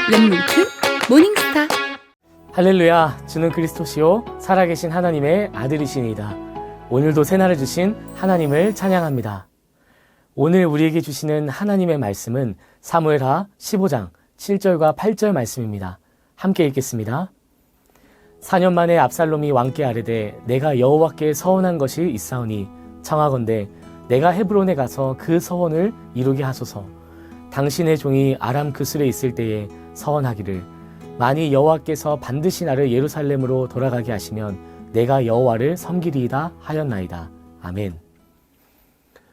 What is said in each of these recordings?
랩뭉크 모닝스타. 할렐루야, 주는 그리스도시요 살아계신 하나님의 아들이시니이다. 오늘도 새날을 주신 하나님을 찬양합니다. 오늘 우리에게 주시는 하나님의 말씀은 사무엘하 15장 7절과 8절 말씀입니다. 함께 읽겠습니다. 4년 만에 압살롬이 왕께 아뢰되 내가 여호와께 서원한 것이 있사오니 청하건대 내가 헤브론에 가서 그 서원을 이루게 하소서. 당신의 종이 아람 그술에 있을 때에 서원하기를 만일 여호와께서 반드시 나를 예루살렘으로 돌아가게 하시면 내가 여호와를 섬기리이다 하였나이다. 아멘.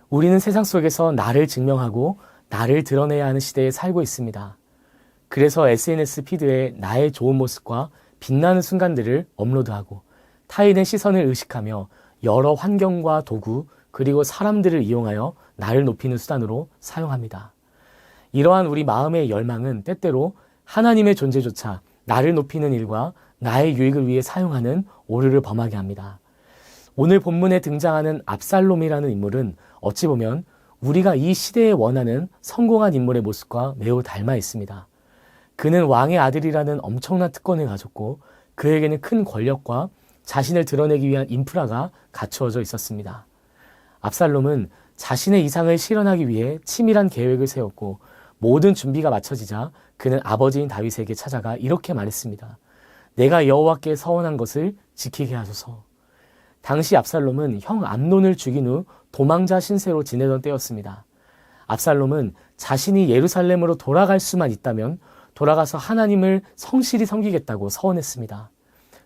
우리는 세상 속에서 나를 증명하고 나를 드러내야 하는 시대에 살고 있습니다. 그래서 SNS 피드에 나의 좋은 모습과 빛나는 순간들을 업로드하고 타인의 시선을 의식하며 여러 환경과 도구 그리고 사람들을 이용하여 나를 높이는 수단으로 사용합니다. 이러한 우리 마음의 열망은 때때로 하나님의 존재조차 나를 높이는 일과 나의 유익을 위해 사용하는 오류를 범하게 합니다. 오늘 본문에 등장하는 압살롬이라는 인물은 어찌 보면 우리가 이 시대에 원하는 성공한 인물의 모습과 매우 닮아 있습니다. 그는 왕의 아들이라는 엄청난 특권을 가졌고 그에게는 큰 권력과 자신을 드러내기 위한 인프라가 갖추어져 있었습니다. 압살롬은 자신의 이상을 실현하기 위해 치밀한 계획을 세웠고 모든 준비가 마쳐지자 그는 아버지인 다윗에게 찾아가 이렇게 말했습니다. 내가 여호와께 서원한 것을 지키게 하소서. 당시 압살롬은 형 암논을 죽인 후 도망자 신세로 지내던 때였습니다. 압살롬은 자신이 예루살렘으로 돌아갈 수만 있다면 돌아가서 하나님을 성실히 섬기겠다고 서원했습니다.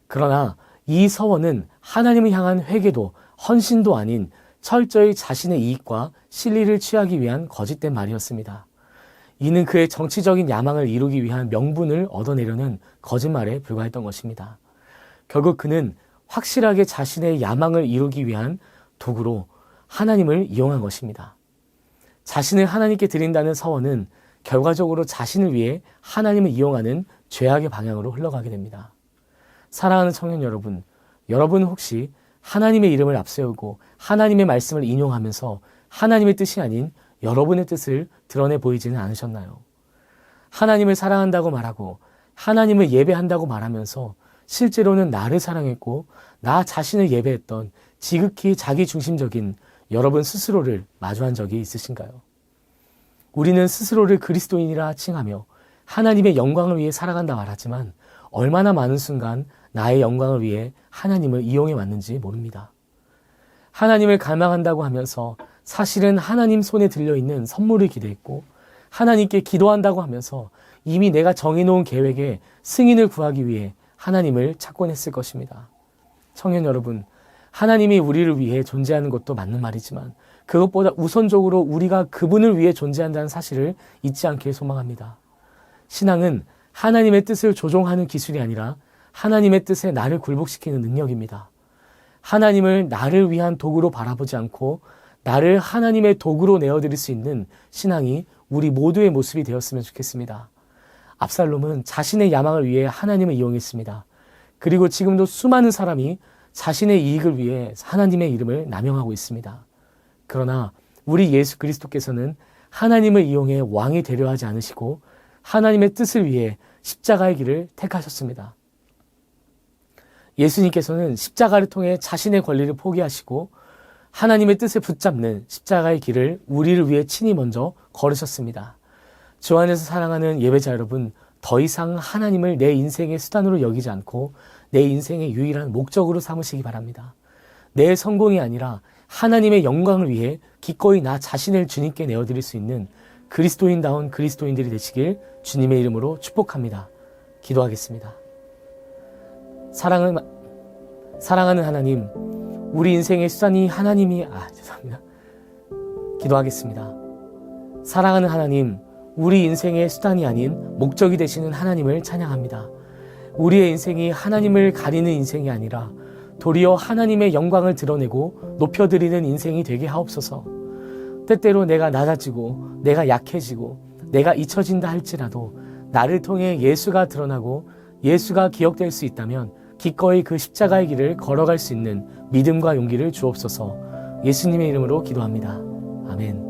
그러나 이 서원은 하나님을 향한 회개도 헌신도 아닌 철저히 자신의 이익과 실리를 취하기 위한 거짓된 말이었습니다. 이는 그의 정치적인 야망을 이루기 위한 명분을 얻어내려는 거짓말에 불과했던 것입니다. 결국 그는 확실하게 자신의 야망을 이루기 위한 도구로 하나님을 이용한 것입니다. 자신을 하나님께 드린다는 서원은 결과적으로 자신을 위해 하나님을 이용하는 죄악의 방향으로 흘러가게 됩니다. 사랑하는 청년 여러분, 여러분 혹시 하나님의 이름을 앞세우고 하나님의 말씀을 인용하면서 하나님의 뜻이 아닌 여러분의 뜻을 드러내 보이지는 않으셨나요? 하나님을 사랑한다고 말하고 하나님을 예배한다고 말하면서 실제로는 나를 사랑했고 나 자신을 예배했던 지극히 자기중심적인 여러분 스스로를 마주한 적이 있으신가요? 우리는 스스로를 그리스도인이라 칭하며 하나님의 영광을 위해 살아간다 말하지만 얼마나 많은 순간 나의 영광을 위해 하나님을 이용해 왔는지 모릅니다. 하나님을 갈망한다고 하면서 사실은 하나님 손에 들려있는 선물을 기대했고 하나님께 기도한다고 하면서 이미 내가 정해놓은 계획에 승인을 구하기 위해 하나님을 찾곤 했을 것입니다. 청년 여러분, 하나님이 우리를 위해 존재하는 것도 맞는 말이지만 그것보다 우선적으로 우리가 그분을 위해 존재한다는 사실을 잊지 않길 소망합니다. 신앙은 하나님의 뜻을 조종하는 기술이 아니라 하나님의 뜻에 나를 굴복시키는 능력입니다. 하나님을 나를 위한 도구로 바라보지 않고 나를 하나님의 도구로 내어드릴 수 있는 신앙이 우리 모두의 모습이 되었으면 좋겠습니다. 압살롬은 자신의 야망을 위해 하나님을 이용했습니다. 그리고 지금도 수많은 사람이 자신의 이익을 위해 하나님의 이름을 남용하고 있습니다. 그러나 우리 예수 그리스도께서는 하나님을 이용해 왕이 되려 하지 않으시고 하나님의 뜻을 위해 십자가의 길을 택하셨습니다. 예수님께서는 십자가를 통해 자신의 권리를 포기하시고 하나님의 뜻을 붙잡는 십자가의 길을 우리를 위해 친히 먼저 걸으셨습니다. 주 안에서 사랑하는 예배자 여러분, 더 이상 하나님을 내 인생의 수단으로 여기지 않고 내 인생의 유일한 목적으로 삼으시기 바랍니다. 내 성공이 아니라 하나님의 영광을 위해 기꺼이 나 자신을 주님께 내어드릴 수 있는 그리스도인다운 그리스도인들이 되시길 주님의 이름으로 축복합니다. 기도하겠습니다. 사랑하는 하나님, 우리 인생의 수단이 죄송합니다. 기도하겠습니다. 사랑하는 하나님, 우리 인생의 수단이 아닌 목적이 되시는 하나님을 찬양합니다. 우리의 인생이 하나님을 가리는 인생이 아니라 도리어 하나님의 영광을 드러내고 높여드리는 인생이 되게 하옵소서. 때때로 내가 낮아지고 내가 약해지고 내가 잊혀진다 할지라도 나를 통해 예수가 드러나고 예수가 기억될 수 있다면 기꺼이 그 십자가의 길을 걸어갈 수 있는 믿음과 용기를 주옵소서. 예수님의 이름으로 기도합니다. 아멘.